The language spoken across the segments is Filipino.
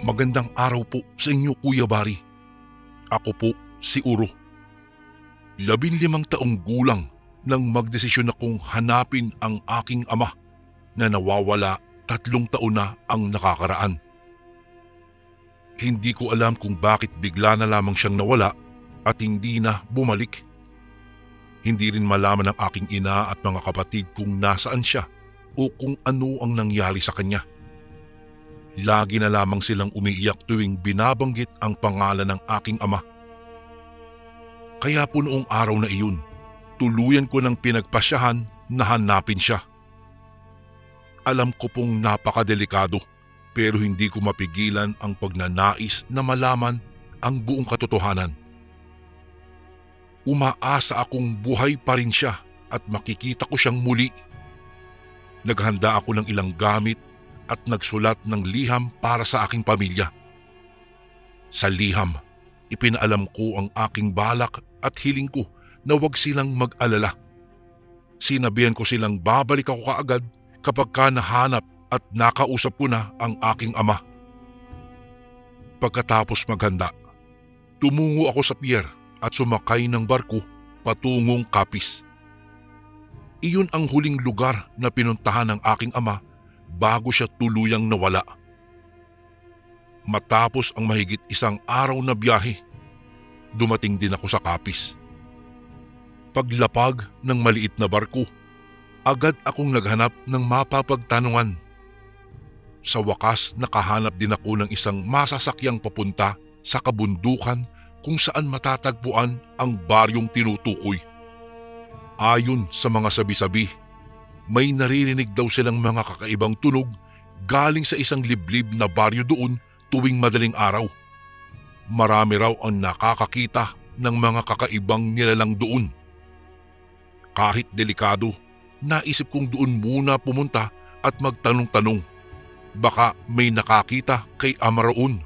Magandang araw po sa inyo, Kuya Bari. Ako po si Uro. 15 taong gulang nang magdesisyon akong hanapin ang aking ama na nawawala 3 taon na ang nakakaraan. Hindi ko alam kung bakit bigla na lamang siyang nawala at hindi na bumalik. Hindi rin malaman ng aking ina at mga kapatid kung nasaan siya o kung ano ang nangyari sa kanya. Lagi na lamang silang umiiyak tuwing binabanggit ang pangalan ng aking ama. Kaya po noong araw na iyon, tuluyan ko ng pinagpasyahan na hanapin siya. Alam ko pong napakadelikado pero hindi ko mapigilan ang pagnanais na malaman ang buong katotohanan. Umaasa akong buhay pa rin siya at makikita ko siyang muli. Naghanda ako ng ilang gamit at nagsulat ng liham para sa aking pamilya. Sa liham, ipinaalam ko ang aking balak at hiling ko na huwag silang mag-alala. Sinabihan ko silang babalik ako kaagad kapag nahanap at nakausap ko na ang aking ama. Pagkatapos maghanda, tumungo ako sa pier at sumakay ng barko patungong Capiz. Iyon ang huling lugar na pinuntahan ng aking ama bago siya tuluyang nawala. Matapos ang mahigit 1 araw na biyahe, dumating din ako sa Capiz. Paglapag ng maliit na barko, agad akong naghanap ng mapapagtanungan. Sa wakas nakahanap din ako ng isang masasakyang papunta sa kabundukan kung saan matatagpuan ang baryong tinutukoy. Ayon sa mga sabi-sabi, may naririnig daw silang mga kakaibang tunog galing sa isang liblib na baryo doon tuwing madaling araw. Marami raw ang nakakakita ng mga kakaibang nilalang doon. Kahit delikado, naisip kong doon muna pumunta at magtanong-tanong. Baka may nakakita kay ama roon.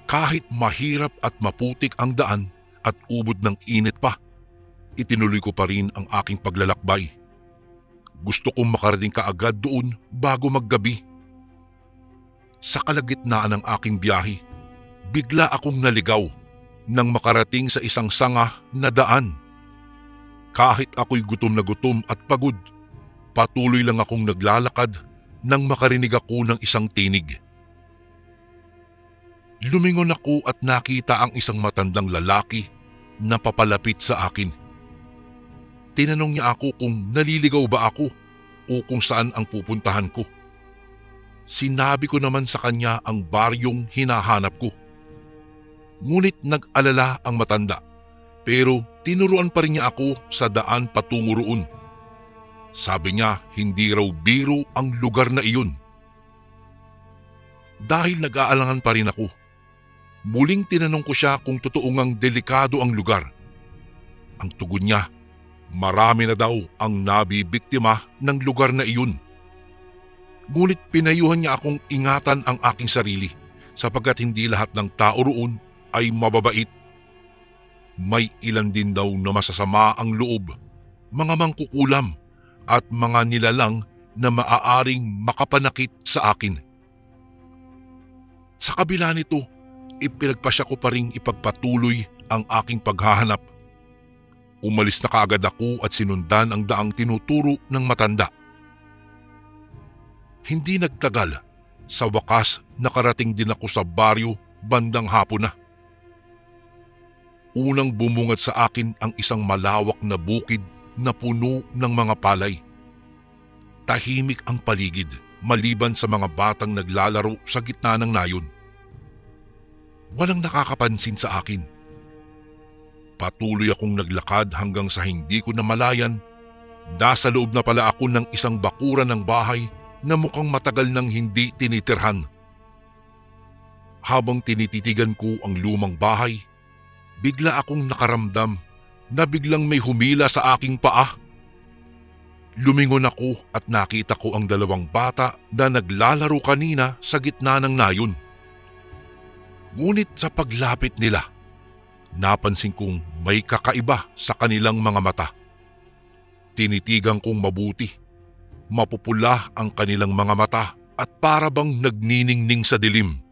Kahit mahirap at maputik ang daan at ubod ng init pa, itinuloy ko pa rin ang aking paglalakbay. Gusto kong makarating kaagad doon bago maggabi. Sa kalagitnaan ng aking biyahe, bigla akong naligaw nang makarating sa isang sanga na daan. Kahit ako'y gutom na gutom at pagod, patuloy lang akong naglalakad nang makarinig ako ng isang tinig. Lumingon ako at nakita ang isang matandang lalaki na papalapit sa akin. Tinanong niya ako kung naliligaw ba ako o kung saan ang pupuntahan ko. Sinabi ko naman sa kanya ang baryong hinahanap ko. Ngunit nag-alala ang matanda, pero tinuruan pa rin niya ako sa daan patungo roon. Sabi niya hindi raw biro ang lugar na iyon. Dahil nag-aalangan pa rin ako, muling tinanong ko siya kung totoo ngang delikado ang lugar. Ang tugon niya, marami na daw ang nabibiktima ng lugar na iyon. Ngunit pinayuhan niya akong ingatan ang aking sarili sapagkat hindi lahat ng tao roon ay mababait. May ilan din daw na masasama ang loob, mga mangkukulam at mga nilalang na maaaring makapanakit sa akin. Sa kabila nito, ipinagpasya ko pa ring ipagpatuloy ang aking paghahanap. Umalis na kaagad ako at sinundan ang daang tinuturo ng matanda. Hindi nagtagal, sa wakas nakarating din ako sa baryo bandang hapon na. Unang bumungad sa akin ang isang malawak na bukid na puno ng mga palay. Tahimik ang paligid maliban sa mga batang naglalaro sa gitna ng nayon. Walang nakakapansin sa akin. Patuloy akong naglakad hanggang sa hindi ko namalayan. Nasa loob na pala ako ng isang bakuran ng bahay na mukhang matagal nang hindi tinitirhan. Habang tinititigan ko ang lumang bahay, bigla akong nakaramdam na biglang may humila sa aking paa. Lumingon ako at nakita ko ang 2 bata na naglalaro kanina sa gitna ng nayon. Ngunit sa paglapit nila, napansin kong may kakaiba sa kanilang mga mata. Tinitigan kong mabuti. Mapupula ang kanilang mga mata at para bang nagniningning sa dilim.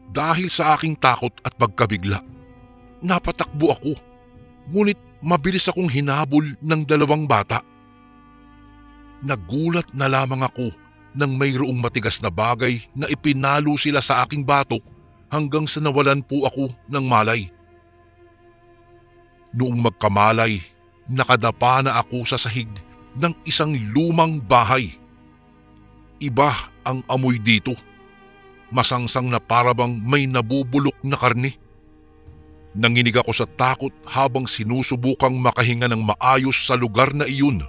Dahil sa aking takot at pagkabigla, napatakbo ako, ngunit mabilis akong hinabol ng dalawang bata. Nagulat na lamang ako nang mayroong matigas na bagay na ipinalo sila sa aking batok hanggang sa nawalan po ako ng malay. Noong magkamalay, nakadapa na ako sa sahig ng isang lumang bahay. Iba ang amoy dito. Masangsang na parabang may nabubulok na karne. Nanginig ako sa takot habang sinusubukang makahinga ng maayos sa lugar na iyon.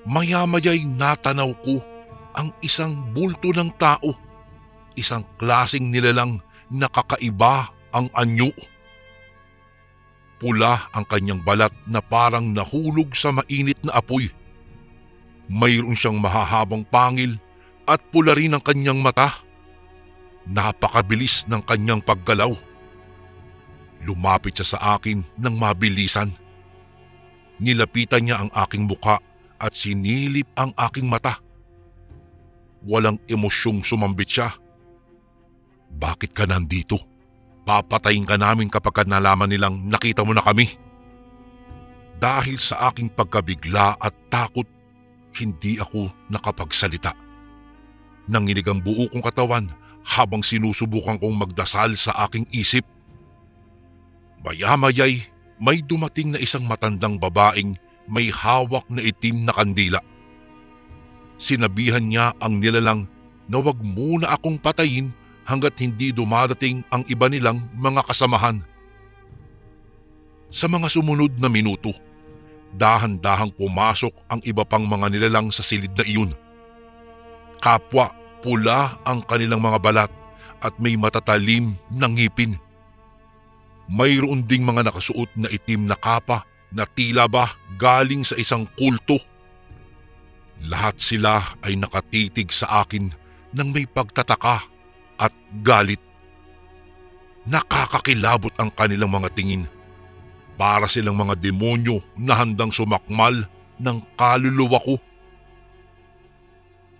Maya-maya'y natanaw ko ang isang bulto ng tao. Isang klaseng nilalang na kakaiba ang anyo. Pula ang kanyang balat na parang nahulog sa mainit na apoy. Mayroon siyang mahahabang pangil at pula rin ang kanyang mata. Napakabilis ng kanyang paggalaw. Lumapit siya sa akin ng mabilisan. Nilapitan niya ang aking mukha at sinilip ang aking mata. Walang emosyong sumambit siya. "Bakit ka nandito? Papatayin ka namin kapag nalaman nilang nakita mo na kami." Dahil sa aking pagkabigla at takot, hindi ako nakapagsalita. Nanginig ang buo kong katawan habang sinusubukan kong magdasal sa aking isip. Maya-maya'y may dumating na isang matandang babaeng may hawak na itim na kandila. Sinabihan niya ang nilalang na wag muna akong patayin hanggat hindi dumadating ang iba nilang mga kasamahan. Sa mga sumunod na minuto, dahan-dahang pumasok ang iba pang mga nilalang sa silid na iyon. Kapwa pula ang kanilang mga balat at may matatalim na ngipin. Mayroon ding mga nakasuot na itim na kapa na tila ba galing sa isang kulto. Lahat sila ay nakatitig sa akin ng may pagtataka at galit. Nakakakilabot ang kanilang mga tingin. Para silang mga demonyo na handang sumakmal ng kaluluwa ko.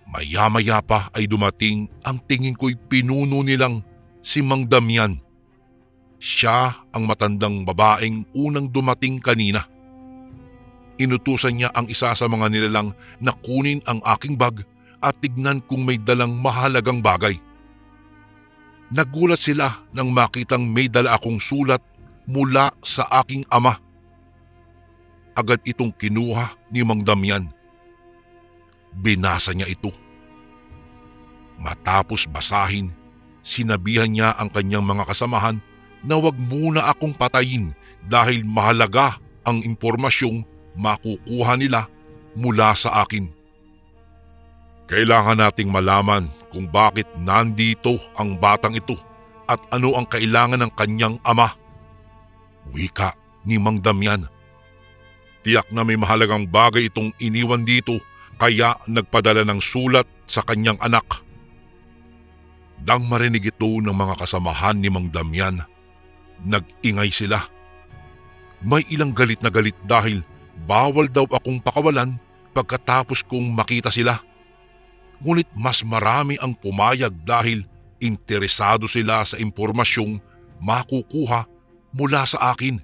Maya-maya pa ay dumating ang tingin ko'y pinuno nilang si Mang Damian. Siya ang matandang babaeng unang dumating kanina. Inutusan niya ang isa sa mga nilalang na kunin ang aking bag at tignan kung may dalang mahalagang bagay. Nagulat sila nang makitang may dala akong sulat mula sa aking ama. Agad itong kinuha ni Mang Damian. Binasa niya ito. Matapos basahin, sinabihan niya ang kanyang mga kasamahan na wag muna akong patayin dahil mahalaga ang impormasyong makukuha nila mula sa akin. Kailangan nating malaman kung bakit nandito ang batang ito at ano ang kailangan ng kanyang ama. Wika ni Mang Damian. Tiyak na may mahalagang bagay itong iniwan dito kaya nagpadala ng sulat sa kanyang anak. Nang marinig ito ng mga kasamahan ni Mang Damian, nag-ingay sila. May ilang galit na galit dahil bawal daw akong pakawalan pagkatapos kong makita sila. Ngunit mas marami ang pumayag dahil interesado sila sa impormasyong makukuha mula sa akin.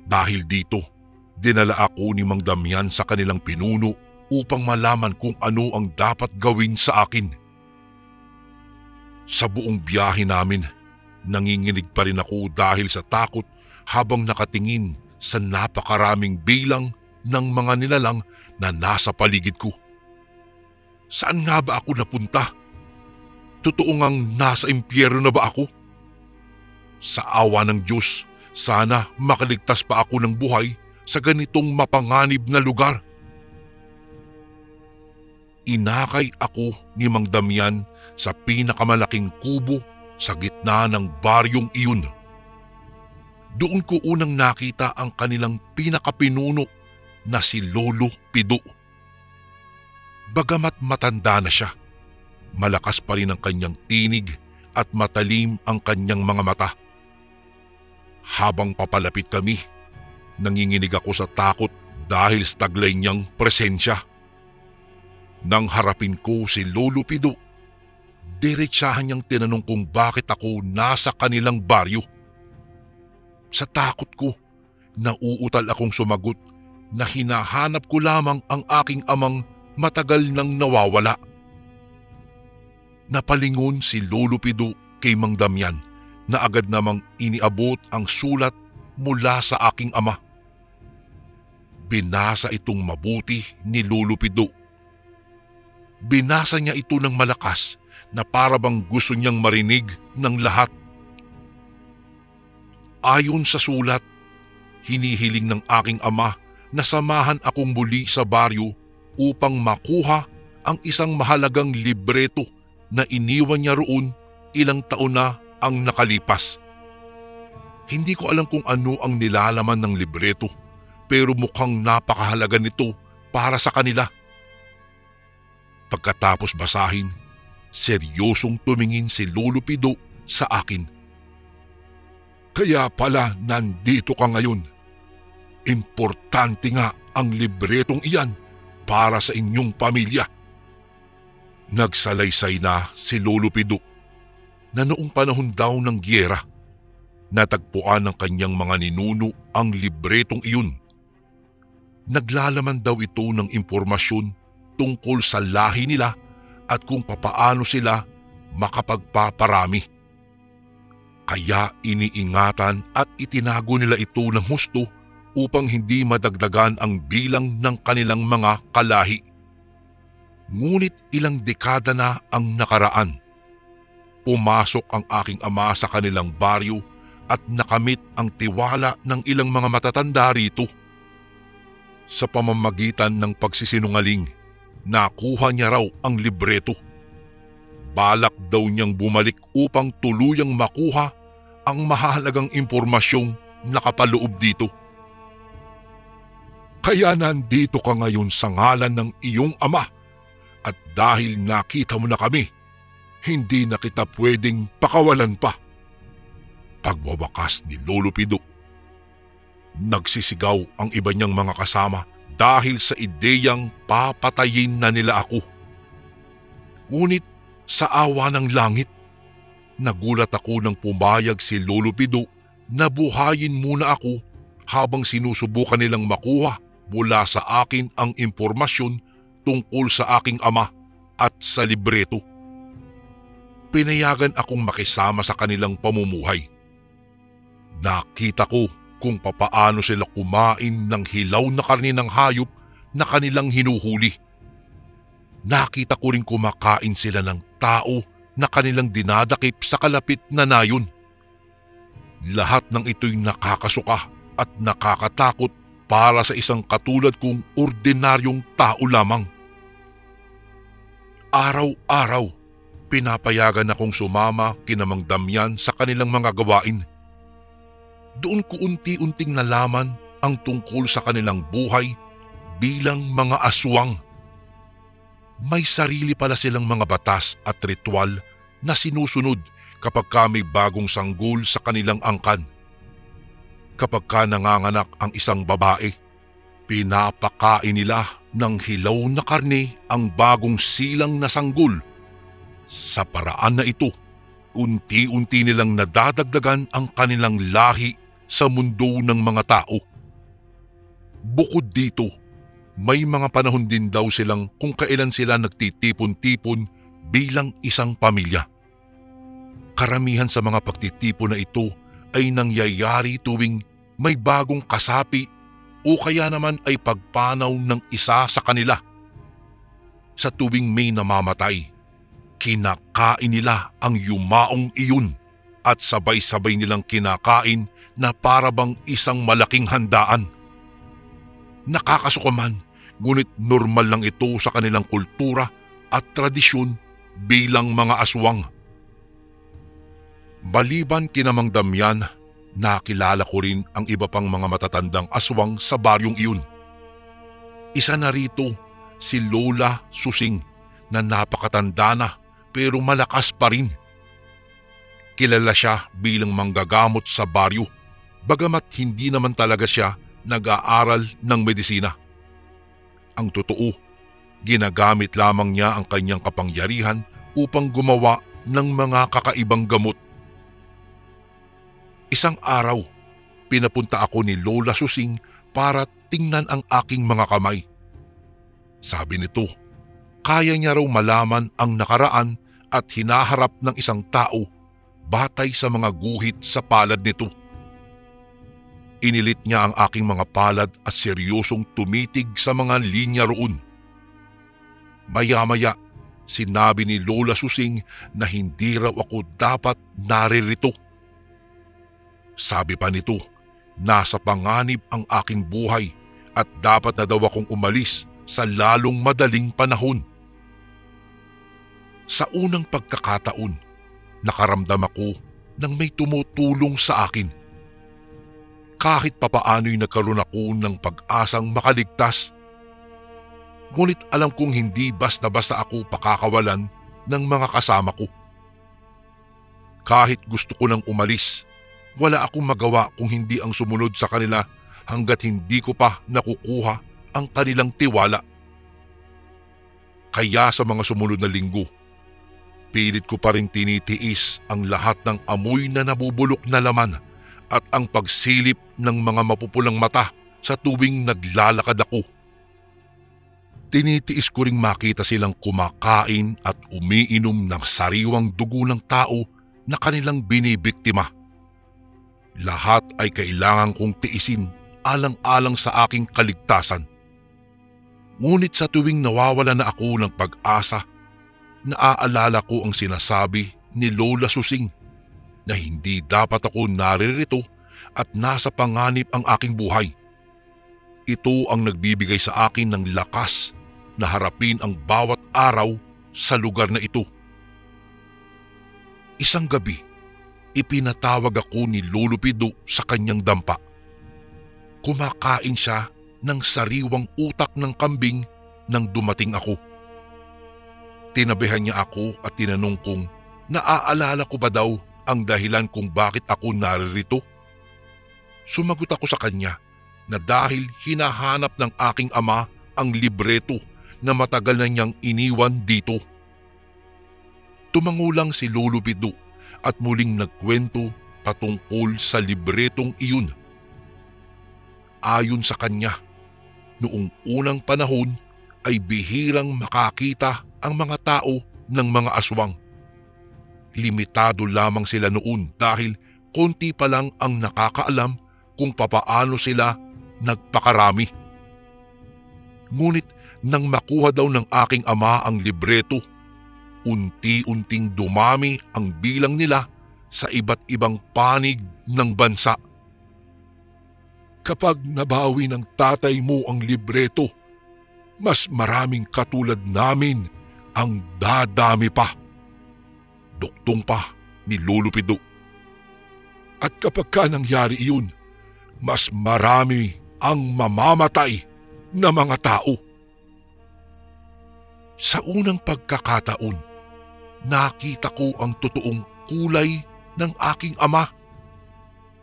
Dahil dito, dinala ako ni Mang Damian sa kanilang pinuno upang malaman kung ano ang dapat gawin sa akin. Sa buong biyahe namin, nanginginig pa rin ako dahil sa takot habang nakatingin sa napakaraming bilang ng mga nilalang na nasa paligid ko. Saan nga ba ako napunta? Totoo ngang nasa impyerno na ba ako? Sa awa ng Diyos, sana makaligtas pa ako ng buhay sa ganitong mapanganib na lugar. Inakay ako ni Mang Damian sa pinakamalaking kubo sa gitna ng baryong iyon. Doon ko unang nakita ang kanilang pinakapinuno na si Lolo Pido. Bagamat matanda na siya, malakas pa rin ang kanyang tinig at matalim ang kanyang mga mata. Habang papalapit kami, nanginginig ako sa takot dahil sa taglay niyang presensya. Nang harapin ko si Lolo Pido, diretsahan niyang tinanong kung bakit ako nasa kanilang baryo. Sa takot ko, nauutal akong sumagot na hinahanap ko lamang ang aking amang matagal nang nawawala. Napalingon si Lolo Pido kay Mang Damian na agad namang iniabot ang sulat mula sa aking ama. Binasa itong mabuti ni Lolo Pido. Binasa niya ito ng malakas na para bang gusto niyang marinig ng lahat. Ayon sa sulat, hinihiling ng aking ama na samahan akong muli sa baryo upang makuha ang isang mahalagang libreto na iniwan niya roon ilang taon na ang nakalipas. Hindi ko alam kung ano ang nilalaman ng libreto, pero mukhang napakahalaga nito para sa kanila. Pagkatapos basahin, seryosong tumingin si Lolo Pido sa akin. Kaya pala nandito ka ngayon. Importante nga ang libretong iyan para sa inyong pamilya. Nagsalaysay na si Lolo Pido na noong panahon daw ng giyera, natagpuan ng kanyang mga ninuno ang libretong iyon. Naglalaman daw ito ng impormasyon tungkol sa lahi nila at kung papaano sila makapagpaparami. Kaya iniingatan at itinago nila ito ng husto upang hindi madagdagan ang bilang ng kanilang mga kalahi. Ngunit ilang dekada na ang nakaraan. Pumasok ang aking ama sa kanilang baryo at nakamit ang tiwala ng ilang mga matatanda rito. Sa pamamagitan ng pagsisinungaling, nakuha niya raw ang libreto. Balak daw niyang bumalik upang tuluyang makuha ang mahalagang impormasyong nakapaloob dito. Kaya nandito ka ngayon sa ngalan ng iyong ama at dahil nakita mo na kami, hindi na kita pwedeng pakawalan pa. Pagwawakas ni Lolo Pido. Nagsisigaw ang iba niyang mga kasama dahil sa ideyang papatayin na nila ako. Ngunit sa awa ng langit, nagulat ako nang pumayag si Lolo Pido na buhayin muna ako habang sinusubukan nilang makuha mula sa akin ang impormasyon tungkol sa aking ama at sa libreto. Pinayagan akong makisama sa kanilang pamumuhay. Nakita ko kung papaano sila kumain ng hilaw na karne ng hayop na kanilang hinuhuli. Nakita ko rin kumakain sila ng tao na kanilang dinadakip sa kalapit na nayon. Lahat ng ito'y nakakasuka at nakakatakot para sa isang katulad kong ordinaryong tao lamang. Araw-araw, pinapayagan akong sumama kina Mang Damian sa kanilang mga gawain. Doon ko unti-unting nalaman ang tungkol sa kanilang buhay bilang mga aswang. May sarili pala silang mga batas at ritual na sinusunod kapag may bagong sanggol sa kanilang angkan. Kapag nanganganak ang isang babae, pinapakain nila ng hilaw na karne ang bagong silang na sanggol. Sa paraan na ito, unti-unti nilang nadadagdagan ang kanilang lahi sa mundo ng mga tao. Bukod dito, may mga panahon din daw silang kung kailan sila nagtitipon-tipon bilang isang pamilya. Karamihan sa mga pagtitipon na ito ay nangyayari tuwing may bagong kasapi o kaya naman ay pagpanaw ng isa sa kanila. Sa tuwing may namamatay, kinakain nila ang yumaong iyon at sabay-sabay nilang kinakain na para bang isang malaking handaan. Nakakasuka man, ngunit normal lang ito sa kanilang kultura at tradisyon bilang mga aswang. Maliban kina Mang Damian, nakilala ko rin ang iba pang mga matatandang aswang sa baryong iyon. Isa na rito si Lola Susing na napakatanda na pero malakas pa rin. Kilala siya bilang manggagamot sa baryo, bagamat hindi naman talaga siya nag-aaral ng medisina. Ang totoo, Ginagamit lamang niya ang kanyang kapangyarihan upang gumawa ng mga kakaibang gamot. Isang araw, pinapunta ako ni Lola Susing para tingnan ang aking mga kamay. Sabi nito, kaya niya raw malaman ang nakaraan at hinaharap ng isang tao batay sa mga guhit sa palad nito. Inilit niya ang aking mga palad at seryosong tumitig sa mga linya roon. Maya-maya, sinabi ni Lola Susing na hindi raw ako dapat naririto. Sabi pa nito, nasa panganib ang aking buhay at dapat na daw akong umalis sa lalong madaling panahon. Sa unang pagkakataon, nakaramdam ako ng may tumutulong sa akin. Kahit papaano'y nagkaroon ako ng pag-asang makaligtas. Ngunit alam kong hindi basta-basta ako pakakawalan ng mga kasama ko. Kahit gusto ko nang umalis, wala akong magawa kung hindi ang sumunod sa kanila hanggat hindi ko pa nakukuha ang kanilang tiwala. Kaya sa mga sumunod na linggo, pilit ko pa rin tinitiis ang lahat ng amoy na nabubulok na laman at ang pagsilip ng mga mapupulang mata sa tuwing naglalakad ako. Tinitiis ko ring makita silang kumakain at umiinom ng sariwang dugo ng tao na kanilang binibiktima. Lahat ay kailangan kong tiisin alang-alang sa aking kaligtasan. Ngunit sa tuwing nawawala na ako ng pag-asa, naaalala ko ang sinasabi ni Lola Susing na hindi dapat ako naririto at nasa panganib ang aking buhay. Ito ang nagbibigay sa akin ng lakas na harapin ang bawat araw sa lugar na ito. Isang gabi, ipinatawag ako ni Lolo Pido sa kanyang dampa. Kumakain siya ng sariwang utak ng kambing nang dumating ako. Tinabihan niya ako at tinanong kung naaalala ko ba daw ang dahilan kung bakit ako naririto. Sumagot ako sa kanya na dahil hinahanap ng aking ama ang libreto na matagal na niyang iniwan dito. Tumangulang si Lolo Pido at muling nagkwento patungkol sa libretong iyon. Ayon sa kanya, noong unang panahon ay bihirang makakita ang mga tao ng mga aswang. Limitado lamang sila noon dahil konti pa lang ang nakakaalam kung papaano sila nagpakarami. Ngunit nang makuha daw ng aking ama ang libreto, unti-unting dumami ang bilang nila sa iba't ibang panig ng bansa. Kapag nabawi ng tatay mo ang libreto, mas maraming katulad namin ang dadami pa. Duktong pa ni Lolo Pido. At kapag ka nangyari iyon, mas marami ang mamamatay na mga tao. Sa unang pagkakataon, nakita ko ang totoong kulay ng aking ama.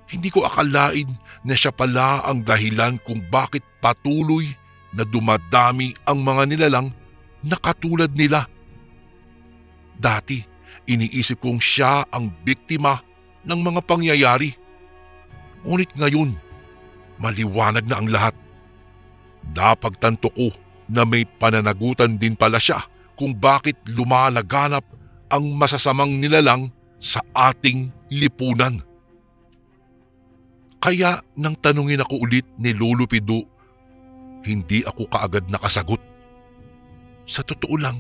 Hindi ko akalain na siya pala ang dahilan kung bakit patuloy na dumadami ang mga nilalang na katulad nila. Dati, iniisip kong siya ang biktima ng mga pangyayari. Ngunit ngayon, maliwanag na ang lahat. Napagtanto ko na may pananagutan din pala siya kung bakit lumalaganap ang masasamang nilalang sa ating lipunan. Kaya nang tanungin ako ulit ni Lolo Pido, hindi ako kaagad nakasagot. Sa totoo lang,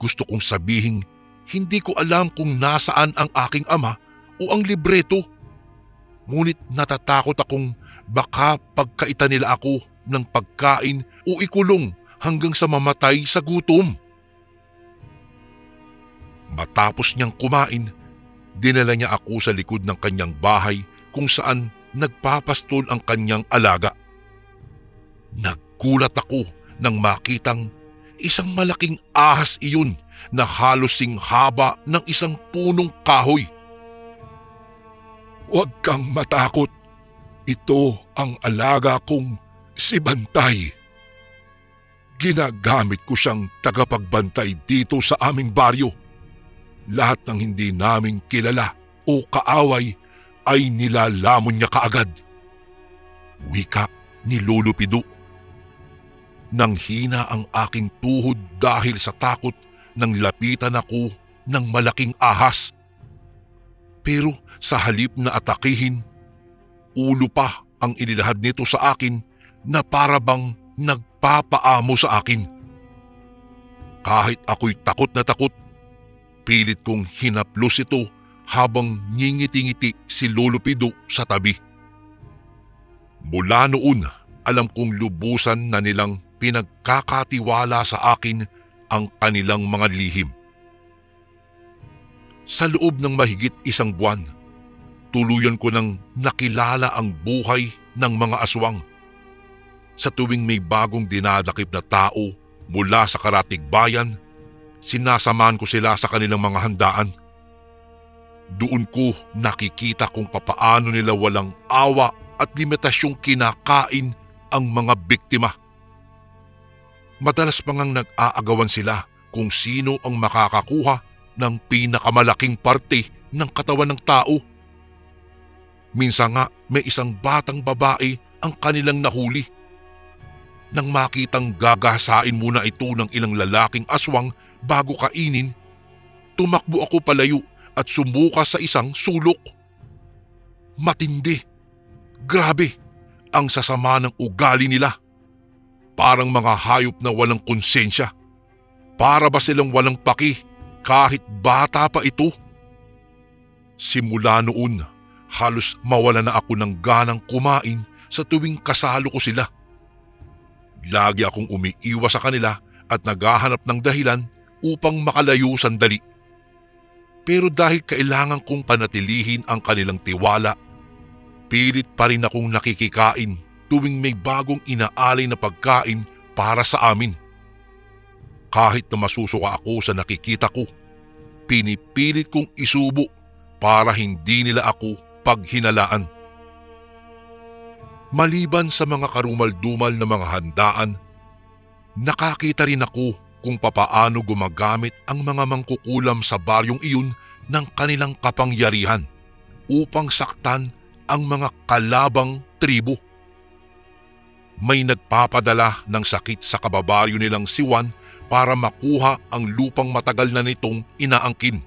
gusto kong sabihin hindi ko alam kung nasaan ang aking ama o ang libreto. Ngunit natatakot akong baka pagkaita nila ako ng pagkain o ikulong hanggang sa mamatay sa gutom. Matapos niyang kumain, dinala niya ako sa likod ng kanyang bahay kung saan nagpapastol ang kanyang alaga. Naggulat ako nang makitang isang malaking ahas iyon na halos singhaba ng isang punong kahoy. "Huwag kang matakot. Ito ang alaga kong si Bantay." Ginagamit ko siyang tagapagbantay dito sa aming baryo. Lahat ng hindi naming kilala o kaaway ay nilalamon niya kaagad. Wika ni Lolo Pido. Nang hina ang aking tuhod dahil sa takot nang lapitan ako ng malaking ahas. Pero sa halip na atakihin, ulo pa ang inilahad nito sa akin na para bang nagpapaamo sa akin. Kahit ako'y takot na takot, pilit kong hinaplos ito habang ngingiti-ngiti si Lolo Pido sa tabi. Mula noon, alam kong lubusan na nilang pinagkakatiwala sa akin ang kanilang mga lihim. Sa loob ng mahigit isang buwan, tuluyan ko nang nakilala ang buhay ng mga aswang. Sa tuwing may bagong dinadakip na tao mula sa karatig bayan, sinasamahan ko sila sa kanilang mga handaan. Doon ko nakikita kung papaano nila walang awa at limitasyong kinakain ang mga biktima. Madalas pa ngang nag-aagawan sila kung sino ang makakakuha ng pinakamalaking parte ng katawan ng tao. Minsan nga may isang batang babae ang kanilang nahuli. Nang makitang gagasain muna ito ng ilang lalaking aswang bago kainin, tumakbo ako palayo at sumuka sa isang sulok. Matindi. Grabe ang sasama ng ugali nila. Parang mga hayop na walang konsensya. Para ba silang walang paki kahit bata pa ito? Simula noon, halos mawala na ako ng ganang kumain sa tuwing kasalo ko sila. Lagi akong umiiwas sa kanila at naghahanap ng dahilan upang makalayo sandali. Pero dahil kailangan kong panatilihin ang kanilang tiwala, pilit pa rin akong nakikikain tuwing may bagong inaalay na pagkain para sa amin. Kahit na masusuka ako sa nakikita ko, pinipilit kong isubo para hindi nila ako paghinalaan. Maliban sa mga karumal-dumal na mga handaan, nakakita rin ako kung papaano gumagamit ang mga mangkukulam sa baryong iyon ng kanilang kapangyarihan upang saktan ang mga kalabang tribo. May nagpapadala ng sakit sa kababaryo nilang si Juan para makuha ang lupang matagal na nitong inaangkin.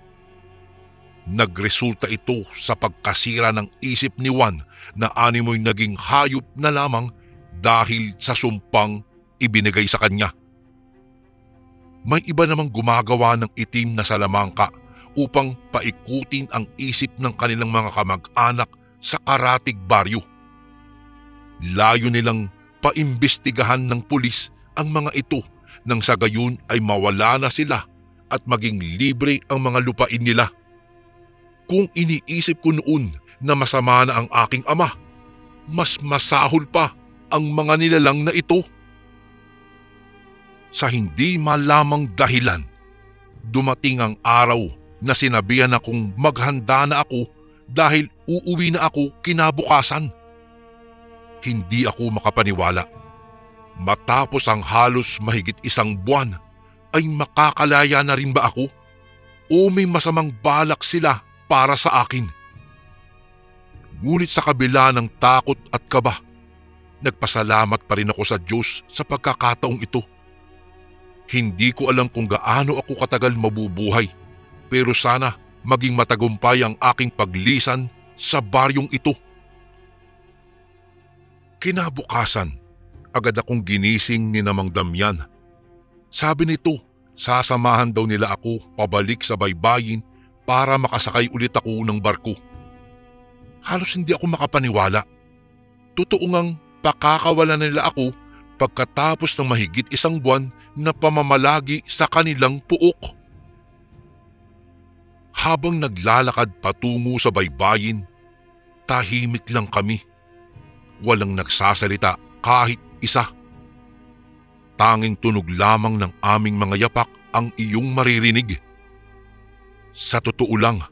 Nagresulta ito sa pagkasira ng isip ni Juan na animoy naging hayop na lamang dahil sa sumpang ibinigay sa kanya. May iba namang gumagawa ng itim na salamangka upang paikutin ang isip ng kanilang mga kamag-anak sa karatig baryo. Layo nilang paimbestigahan ng pulis ang mga ito nang sa gayon ay mawala na sila at maging libre ang mga lupain nila. Kung iniisip ko noon na masama na ang aking ama, mas masahol pa ang mga nilalang na ito. Sa hindi malamang dahilan, dumating ang araw na sinabihan akong maghanda na ako dahil uuwi na ako kinabukasan. Hindi ako makapaniwala. Matapos ang halos mahigit isang buwan, ay makakalaya na rin ba ako? O may masamang balak sila para sa akin? Ngunit sa kabila ng takot at kaba, nagpasalamat pa rin ako sa Diyos sa pagkakataong ito. Hindi ko alam kung gaano ako katagal mabubuhay, pero sana maging matagumpay ang aking paglisan sa baryong ito. Kinabukasan, agad akong ginising ni Namang Damian. Sabi nito, sasamahan daw nila ako pabalik sa baybayin para makasakay ulit ako ng barko. Halos hindi ako makapaniwala. Totoo ngang pakakawalan nila ako pagkatapos ng mahigit isang buwan na pamamalagi sa kanilang puok. Habang naglalakad patungo sa baybayin, tahimik lang kami. Walang nagsasalita kahit isa. Tanging tunog lamang ng aming mga yapak ang iyong maririnig. Sa totoo lang,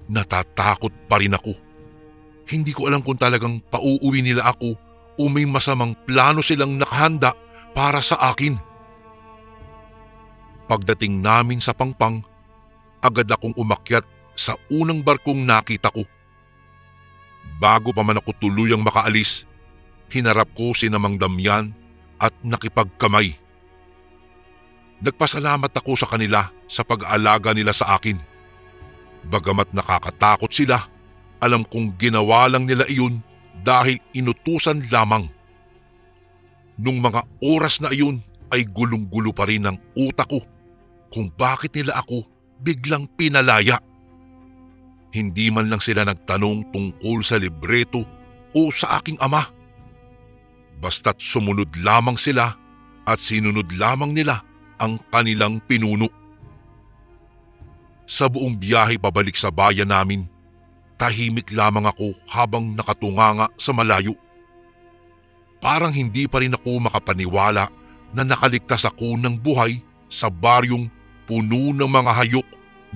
natatakot pa rin ako. Hindi ko alam kung talagang pauuwi nila ako o may masamang plano silang nakahanda para sa akin. Pagdating namin sa Pangpang, agad akong umakyat sa unang barkong nakita ko. Bago pa man ako tuluyang makaalis, hinarap ko si Mang Damian at nakipagkamay. Nagpasalamat ako sa kanila sa pag-aalaga nila sa akin. Bagamat nakakatakot sila, alam kong ginawa lang nila iyon dahil inutusan lamang. Nung mga oras na iyon ay gulong-gulo pa rin ang utak ko kung bakit nila ako biglang pinalaya. Hindi man lang sila nagtanong tungkol sa libreto o sa aking ama. Basta't sumunod lamang sila at sinunod lamang nila ang kanilang pinuno. Sa buong biyahe pabalik sa bayan namin, tahimik lamang ako habang nakatunganga sa malayo. Parang hindi pa rin ako makapaniwala na nakaligtas ako ng buhay sa baryong puno ng mga hayok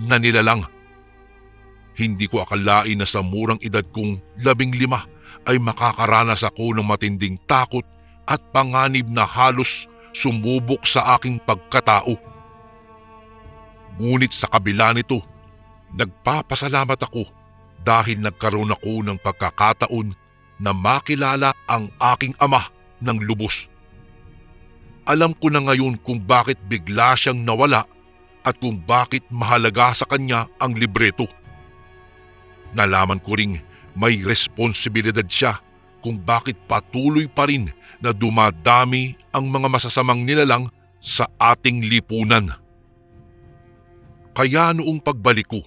na nilalang. Hindi ko akalain na sa murang edad kong 15 ay makakaranas ako ng matinding takot at panganib na halos sumubok sa aking pagkatao. Ngunit sa kabila nito, nagpapasalamat ako dahil nagkaroon ako ng pagkakataon na makilala ang aking ama ng lubos. Alam ko na ngayon kung bakit bigla siyang nawala at kung bakit mahalaga sa kanya ang libreto. Nalaman ko ring may responsibilidad siya kung bakit patuloy pa rin na dumadami ang mga masasamang nilalang sa ating lipunan. Kaya noong pagbalik ko,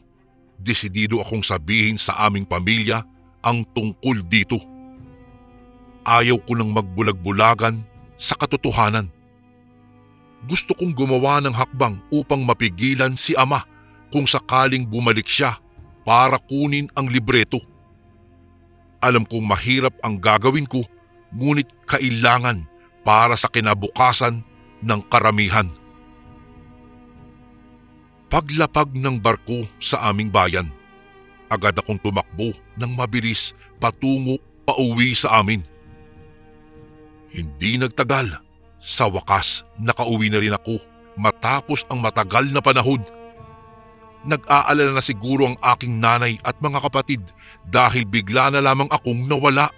desidido akong sabihin sa aming pamilya ang tungkol dito. Ayaw ko nang magbulag-bulagan sa katotohanan. Gusto kong gumawa ng hakbang upang mapigilan si ama kung sakaling bumalik siya para kunin ang libreto. Alam kong mahirap ang gagawin ko, ngunit kailangan para sa kinabukasan ng karamihan. Paglapag ng barko sa aming bayan, agad akong tumakbo ng mabilis patungo pauwi sa amin. Hindi nagtagal, sa wakas nakauwi na rin ako matapos ang matagal na panahon. Nag-aalala na siguro ang aking nanay at mga kapatid dahil bigla na lamang akong nawala.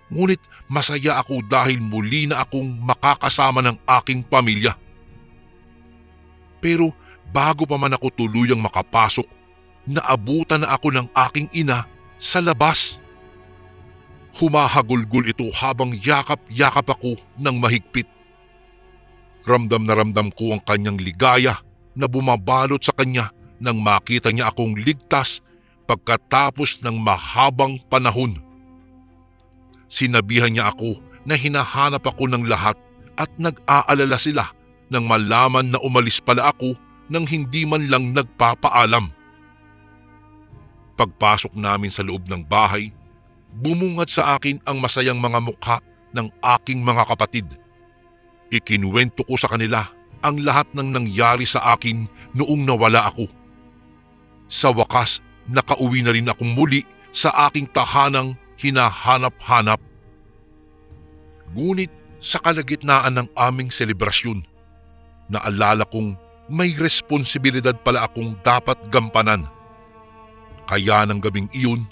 Ngunit masaya ako dahil muli na akong makakasama ng aking pamilya. Pero bago pa man ako tuluyang makapasok, naabutan na ako ng aking ina sa labas. Humahagulgol ito habang yakap-yakap ako ng mahigpit. Ramdam na ramdam ko ang kanyang ligaya na bumabalot sa kanya nang makita niya akong ligtas pagkatapos ng mahabang panahon. Sinabihan niya ako na hinahanap ako ng lahat at nag-aalala sila nang malaman na umalis pala ako nang hindi man lang nagpapaalam. Pagpasok namin sa loob ng bahay, bumungad sa akin ang masayang mga mukha ng aking mga kapatid. Ikinuwento ko sa kanila ang lahat ng nangyari sa akin noong nawala ako. Sa wakas, nakauwi na rin akong muli sa aking tahanang hinahanap-hanap. Ngunit sa kalagitnaan ng aming selebrasyon, naalala kong may responsibilidad pala akong dapat gampanan. Kaya ng gabing iyon,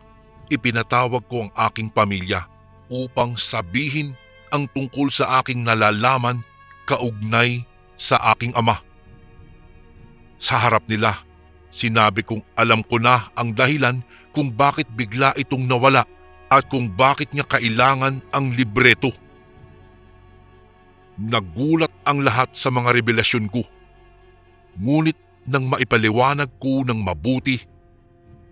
ipinatawag ko ang aking pamilya upang sabihin ang tungkol sa aking nalalaman kaugnay sa aking ama. Sa harap nila, sinabi kong alam ko na ang dahilan kung bakit bigla itong nawala at kung bakit niya kailangan ang libreto. Nagulat ang lahat sa mga revelasyon ko. Ngunit nang maipaliwanag ko ng mabuti,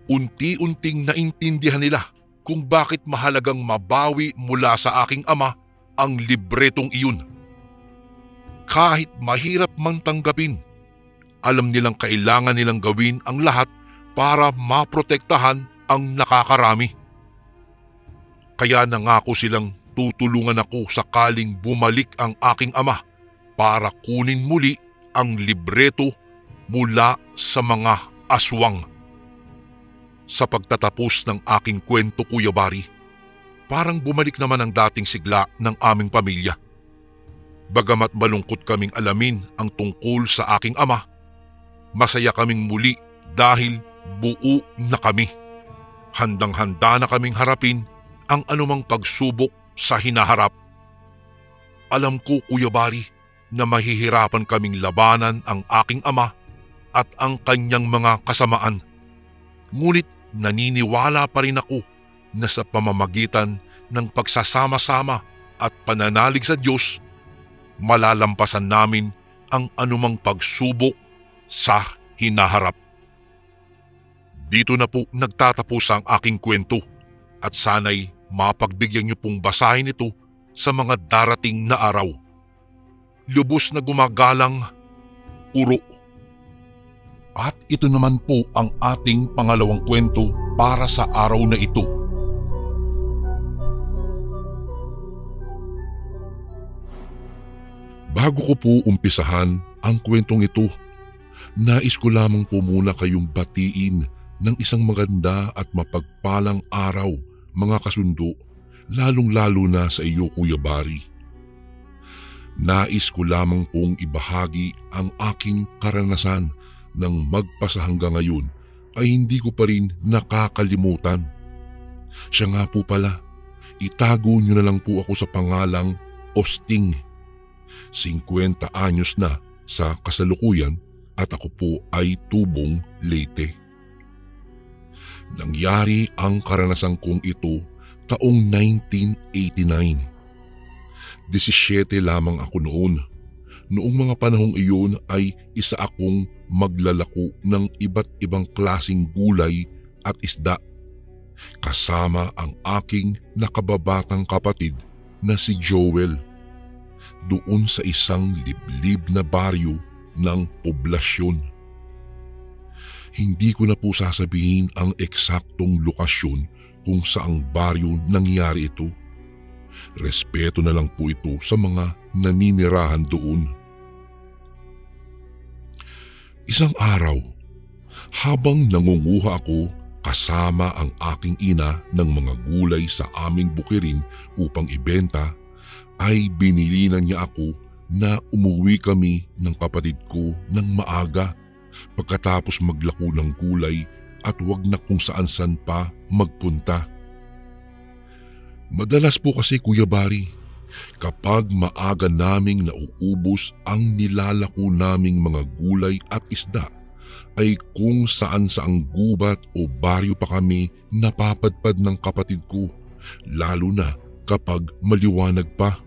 unti-unting naintindihan nila kung bakit mahalagang mabawi mula sa aking ama ang libretong iyon. Kahit mahirap mang tanggapin, alam nilang kailangan nilang gawin ang lahat para maprotektahan ang nakakarami. Kaya nangako silang tutulungan ako sakaling bumalik ang aking ama para kunin muli ang libreto mula sa mga aswang. Sa pagtatapos ng aking kwento, Kuya Bari, parang bumalik naman ang dating sigla ng aming pamilya. Bagamat malungkot kaming alamin ang tungkol sa aking ama, masaya kaming muli dahil buo na kami. Handang-handa na kaming harapin ang anumang pagsubok sa hinaharap. Alam ko, Kuya Bari, na mahihirapan kaming labanan ang aking ama at ang kanyang mga kasamaan. Ngunit naniniwala pa rin ako na sa pamamagitan ng pagsasama-sama at pananalig sa Diyos, malalampasan namin ang anumang pagsubok sa hinaharap. Dito na po nagtatapos ang aking kwento at sana'y mapagbigyan niyo pong basahin ito sa mga darating na araw. Lubos na gumagalang, Uro. At ito naman po ang ating pangalawang kwento para sa araw na ito. Bago ko po umpisahan ang kwentong ito, nais ko lamang po muna kayong batiin ng isang maganda at mapagpalang araw, mga kasundo, lalong-lalo na sa iyo, Kuya Bari. Nais ko lamang pong ibahagi ang aking karanasan ng magpasa hanggang ngayon ay hindi ko pa rin nakakalimutan. Siya nga po pala, itago niyo na lang po ako sa pangalang Osting. 50 anyos na sa kasalukuyan at ako po ay tubong Leyte. Nangyari ang karanasan kong ito taong 1989. 17 lamang ako noon. Noong mga panahong iyon ay isa akong maglalako ng iba't ibang klasing gulay at isda kasama ang aking nakababatang kapatid na si Joel doon sa isang liblib na baryo ng poblasyon. Hindi ko na po sasabihin ang eksaktong lokasyon kung saang baryo nangyari ito. Respeto na lang po ito sa mga naninirahan doon. Isang araw, habang nangunguha ako kasama ang aking ina ng mga gulay sa aming bukirin upang ibenta, ay binilinan niya ako na umuwi kami ng kapatid ko ng maaga pagkatapos maglako ng gulay at wag na kung saan-saan pa magpunta. Madalas po kasi, Kuya Bari, kapag maaga naming nauubos ang nilalako naming mga gulay at isda, ay kung saan saang gubat o baryo pa kami napapadpad ng kapatid ko, lalo na kapag maliwanag pa.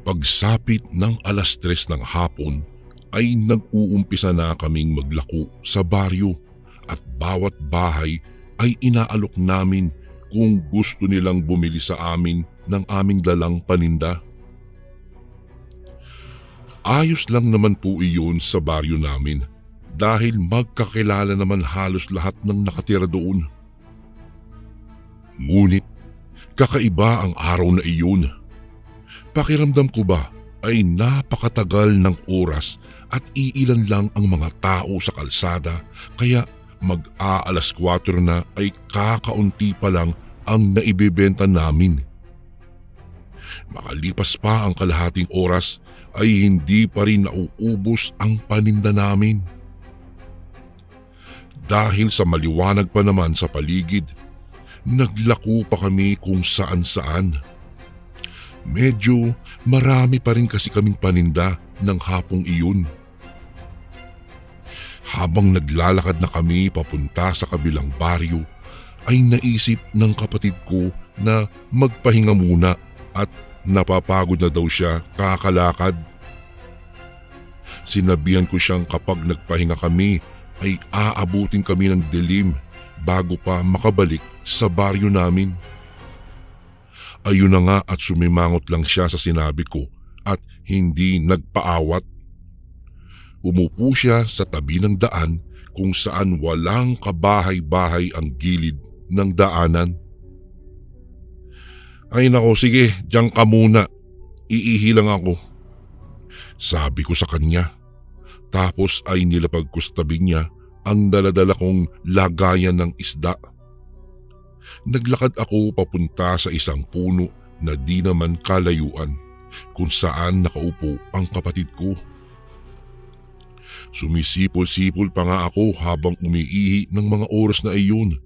Pagsapit ng 3:00 ng hapon ay nag-uumpisa na kaming maglako sa baryo at bawat bahay ay inaalok namin kung gusto nilang bumili sa amin ng aming dalang paninda. Ayos lang naman po iyon sa baryo namin dahil magkakilala naman halos lahat ng nakatira doon. Ngunit kakaiba ang araw na iyon. Pakiramdam ko ba ay napakatagal ng oras at iilan lang ang mga tao sa kalsada kaya mag-aalas 4 na ay kakaunti pa lang ang naibebenta namin. Makalipas pa ang kalahating oras ay hindi pa rin nauubos ang paninda namin. Dahil sa maliwanag pa naman sa paligid, naglako pa kami kung saan-saan. Medyo marami pa rin kasi kaming paninda ng hapong iyon. Habang naglalakad na kami papunta sa kabilang baryo, ay naisip ng kapatid ko na magpahinga muna at napapagod na daw siya kakalakad. Sinabihan ko siyang kapag nagpahinga kami ay aabutin kami ng dilim bago pa makabalik sa baryo namin. Ayun na nga at sumimangot lang siya sa sinabi ko at hindi nagpaawat. Umupo siya sa tabi ng daan kung saan walang kabahay-bahay ang gilid ng daanan. Ay nako, sige, diyan ka muna. Iihi lang ako. Sabi ko sa kanya. Tapos ay nilapag ko sa tabi niya ang daladala kong lagayan ng isda. Naglakad ako papunta sa isang puno na di naman kalayuan kung saan nakaupo ang kapatid ko. Sumisipol-sipol pa nga ako habang umiihi ng mga oras na iyon.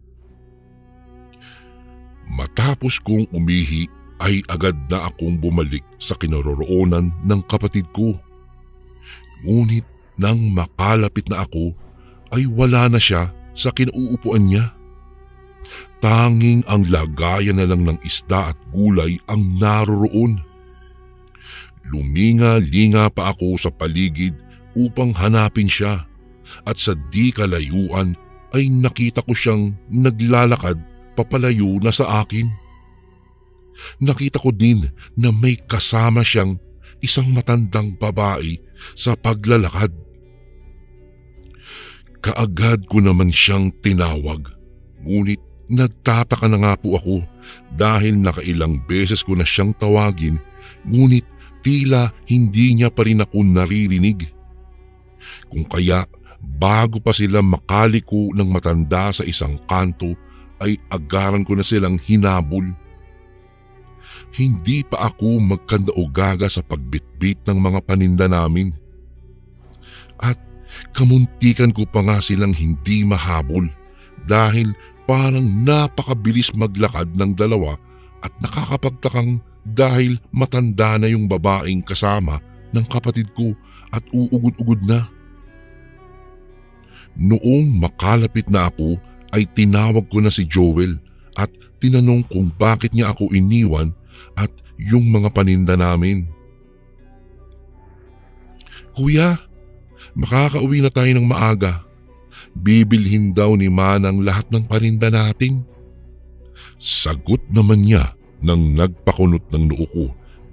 Matapos kong umihi ay agad na akong bumalik sa kinaroroonan ng kapatid ko. Ngunit nang makalapit na ako ay wala na siya sa kinauupuan niya. Tanging ang lagayan na lang ng isda at gulay ang naroroon. Luminga-linga pa ako sa paligid upang hanapin siya at sa di kalayuan ay nakita ko siyang naglalakad papalayo na sa akin. Nakita ko din na may kasama siyang isang matandang babae sa paglalakad. Kaagad ko naman siyang tinawag, ngunit nagtataka na nga po ako dahil nakailang beses ko na siyang tawagin, ngunit tila hindi niya pa rin ako naririnig. Kung kaya bago pa sila makaliko ng matanda sa isang kanto ay agaran ko na silang hinabol. Hindi pa ako magkandaugaga sa pagbitbit ng mga paninda namin. At kamuntikan ko pa nga silang hindi mahabol dahil parang napakabilis maglakad ng dalawa at nakakapagtakang dahil matanda na yung babaeng kasama ng kapatid ko at uugod-ugod na. Noong makalapit na ako ay tinawag ko na si Joel at tinanong kung bakit niya ako iniwan at yung mga paninda namin. Kuya, makakauwi na tayo ng maaga. Bibilhin daw ni Manang lahat ng paninda natin. Sagot naman niya nang nagpakunot ng noo ko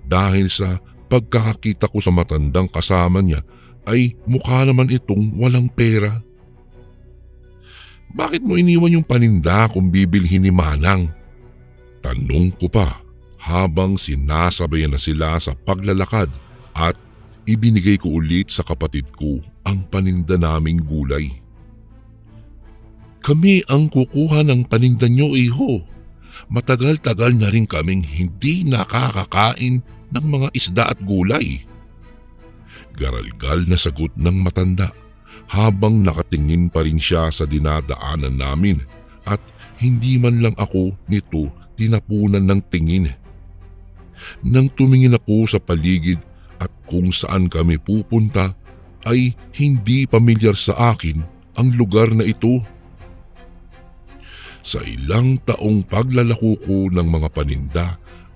dahil sa pagkakakita ko sa matandang kasama niya ay mukha naman itong walang pera. Bakit mo iniwan yung paninda kung bibilhin ni Manang? Tanong ko pa habang sinasabayan na sila sa paglalakad at ibinigay ko ulit sa kapatid ko ang paninda naming gulay. Kami ang kukuha ng paninda nyo, iho. Matagal-tagal na rin kaming hindi nakakakain ng mga isda at gulay. Garalgal na sagot ng matanda habang nakatingin pa rin siya sa dinadaanan namin at hindi man lang ako nito tinapunan ng tingin. Nang tumingin ako sa paligid at kung saan kami pupunta ay hindi pamilyar sa akin ang lugar na ito. Sa ilang taong paglalako ko ng mga paninda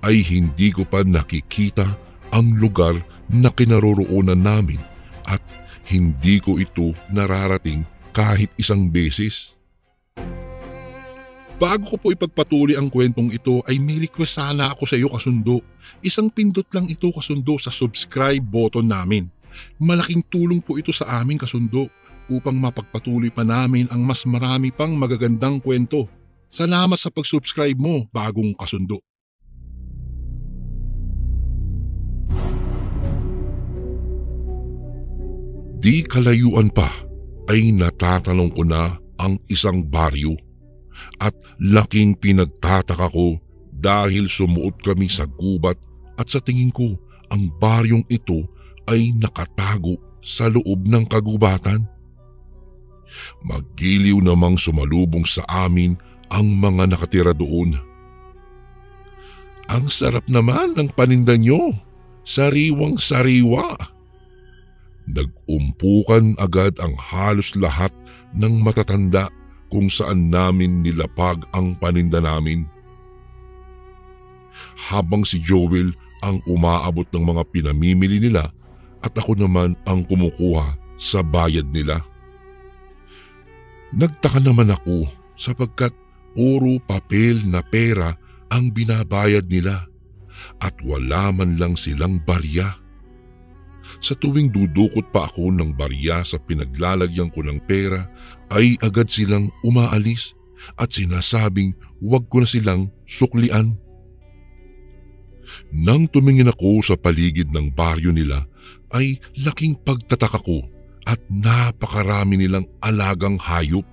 ay hindi ko pa nakikita ang lugar na kinaroroonan namin at hindi ko ito nararating kahit isang beses. Bago ko po ipagpatuloy ang kwentong ito ay may request sana ako sa iyo kasundo. Isang pindot lang ito kasundo sa subscribe button namin. Malaking tulong po ito sa aming kasundo upang mapagpatuloy pa namin ang mas marami pang magagandang kwento. Salamat sa pag-subscribe mo, bagong kasundo. Di kalayuan pa ay natatanong ko na ang isang baryo at laking pinagtataka ko dahil sumuot kami sa gubat at sa tingin ko ang baryong ito ay nakatago sa loob ng kagubatan. Magiliw namang sumalubong sa amin ang mga nakatira doon. Ang sarap naman ng paninda nyo, sariwang sariwa. Nag-umpukan agad ang halos lahat ng matatanda kung saan namin nilapag ang paninda namin. Habang si Joel ang umaabot ng mga pinamimili nila at ako naman ang kumukuha sa bayad nila. Nagtaka naman ako sapagkat puro papel na pera ang binabayad nila at wala man lang silang barya. Sa tuwing dudukot pa ako ng barya sa pinaglalagyan ko ng pera ay agad silang umaalis at sinasabing huwag ko na silang suklian. Nang tumingin ako sa paligid ng baryo nila ay laking pagtataka ko at napakarami nilang alagang hayop.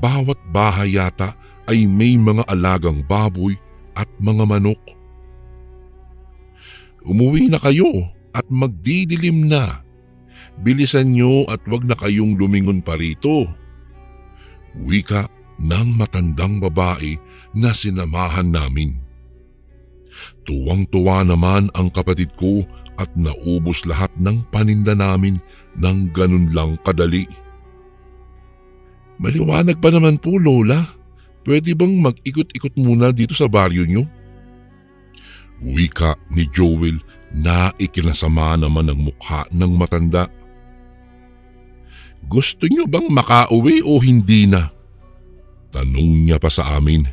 Bawat bahay yata ay may mga alagang baboy at mga manok Umuwi na kayo at magdidilim na. Bilisan nyo at wag na kayong lumingon pa rito. Wika ng matandang babae na sinamahan namin. Tuwang-tuwa naman ang kapatid ko at naubos lahat ng paninda namin ng ganun lang kadali. Maliwanag pa naman po, Lola. Pwede bang mag-ikot-ikot muna dito sa baryo nyo? Wika ni Joel na ikinasama naman ang mukha ng matanda. Gusto nyo bang makauwi o hindi na? Tanong niya pa sa amin.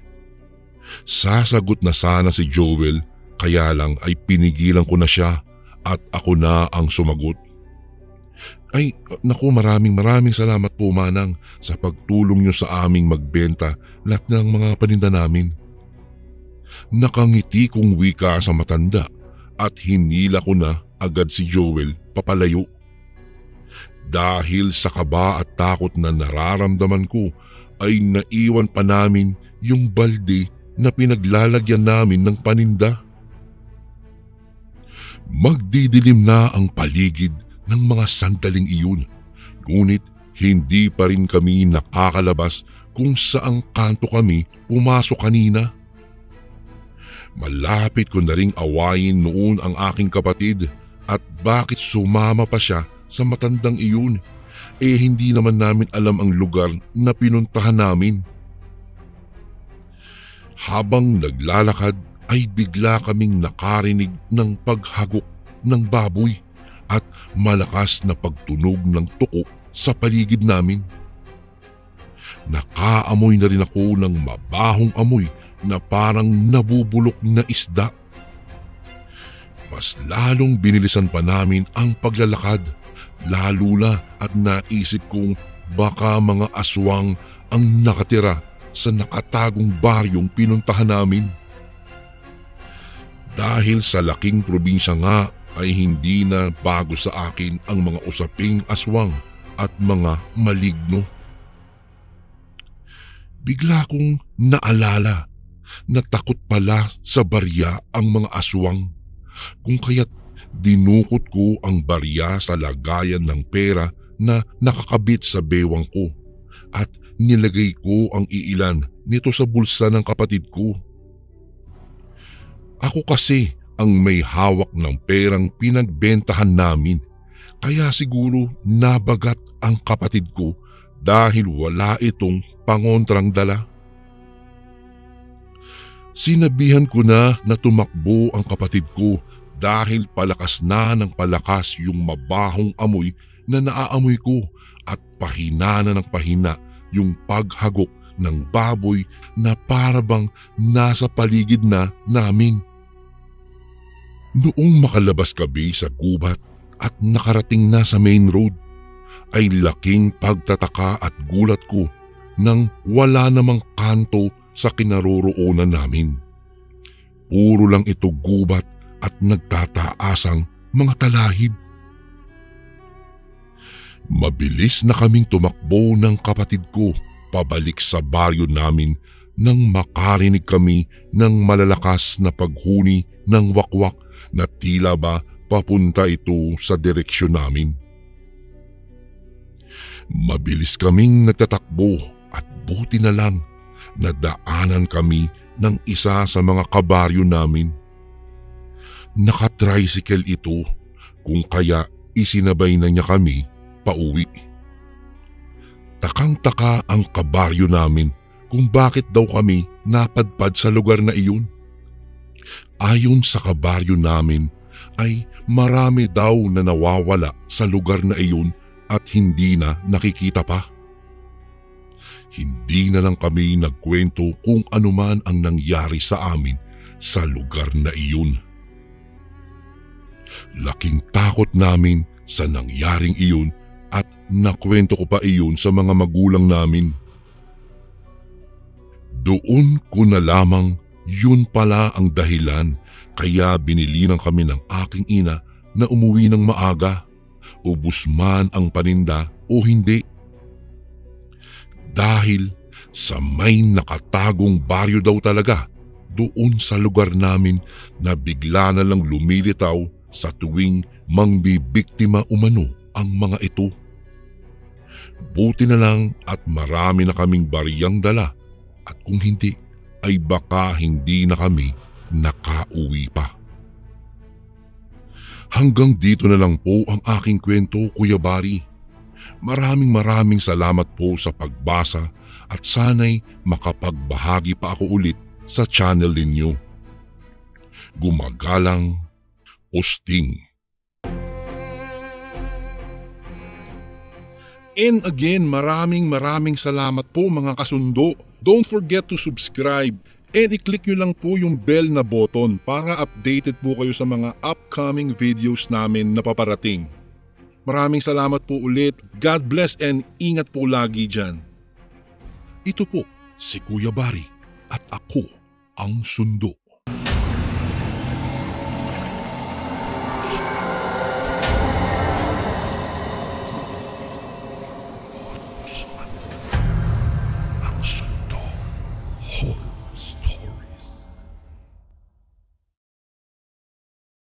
Sasagot na sana si Joel, kaya lang ay pinigilan ko na siya at ako na ang sumagot. Ay, naku, maraming salamat po, Manang, sa pagtulong nyo sa aming magbenta lahat ng mga paninda namin. Nakangiti kong wika sa matanda at hinila ko na agad si Joel papalayo. Dahil sa kaba at takot na nararamdaman ko ay naiwan pa namin yung balde na pinaglalagyan namin ng paninda. Magdidilim na ang paligid ng mga sandaling iyon, ngunit hindi pa rin kami nakakalabas kung saang kanto kami pumasok kanina. Malapit ko na ring awayin noon ang aking kapatid at bakit sumama pa siya sa matandang iyon, hindi naman namin alam ang lugar na pinuntahan namin. Habang naglalakad ay bigla kaming nakarinig ng paghagok ng baboy at malakas na pagtunog ng tuko sa paligid namin. Nakaamoy na rin ako ng mabahong amoy na parang nabubulok na isda. Mas lalong binilisan pa namin ang paglalakad, lalo na at naisip kong baka mga aswang ang nakatira sa nakatagong baryong pinuntahan namin. Dahil sa laking probinsya nga ay hindi na bago sa akin ang mga usaping aswang at mga maligno. Bigla kong naalala na takot pala sa barya ang mga aswang, kung kaya't dinukot ko ang barya sa lagayan ng pera na nakakabit sa bewang ko at nilagay ko ang iilan nito sa bulsa ng kapatid ko. Ako kasi ang may hawak ng perang pinagbentahan namin, kaya siguro nabagat ang kapatid ko dahil wala itong pangontrang dala. Sinabihan ko na tumakbo ang kapatid ko dahil palakas na ng palakas yung mabahong amoy na naaamoy ko at pahina na ng pahina yung paghagok ng baboy na parabang nasa paligid na namin. Noong makalabas kami sa gubat at nakarating na sa main road, ay laking pagtataka at gulat ko nang wala namang kanto sa kinaroroonan namin. Puro lang ito gubat at nagtataasang mga talahib. Mabilis na kaming tumakbo ng kapatid ko pabalik sa baryo namin nang makarinig kami ng malalakas na paghuni ng wakwak na tila ba papunta ito sa direksyon namin. Mabilis kaming nagtatakbo at buti na lang nadaanan kami ng isa sa mga kabaryo namin. Naka-tricycle ito, kung kaya isinabay na niya kami pauwi. Takang-taka ang kabaryo namin kung bakit daw kami napadpad sa lugar na iyon. Ayon sa kabaryo namin ay marami daw na nawawala sa lugar na iyon at hindi na nakikita pa. Hindi na lang kami nagkwento kung anuman ang nangyari sa amin sa lugar na iyon. Laking takot namin sa nangyaring iyon at nakwento ko pa iyon sa mga magulang namin. Doon ko na lamang yun pala ang dahilan kaya binilinan kami ng aking ina na umuwi ng maaga, ubos man ang paninda o hindi. Dahil sa may nakatagong baryo daw talaga doon sa lugar namin na bigla na lang lumilitaw sa tuwing mangbibiktima umano ang mga ito. Buti na lang at marami na kaming bariyang dala at kung hindi ay baka hindi na kami nakauwi pa. Hanggang dito na lang po ang aking kwento, Kuya Bari. Maraming salamat po sa pagbasa at sana'y makapagbahagi pa ako ulit sa channel ninyo. Gumagalang, Osting. And again, maraming salamat po mga kasundo. Don't forget to subscribe and i-click nyo lang po yung bell na button para updated po kayo sa mga upcoming videos namin na paparating. Maraming salamat po ulit. God bless and ingat po lagi dyan. Ito po si Kuya Bari at ako ang Sundo.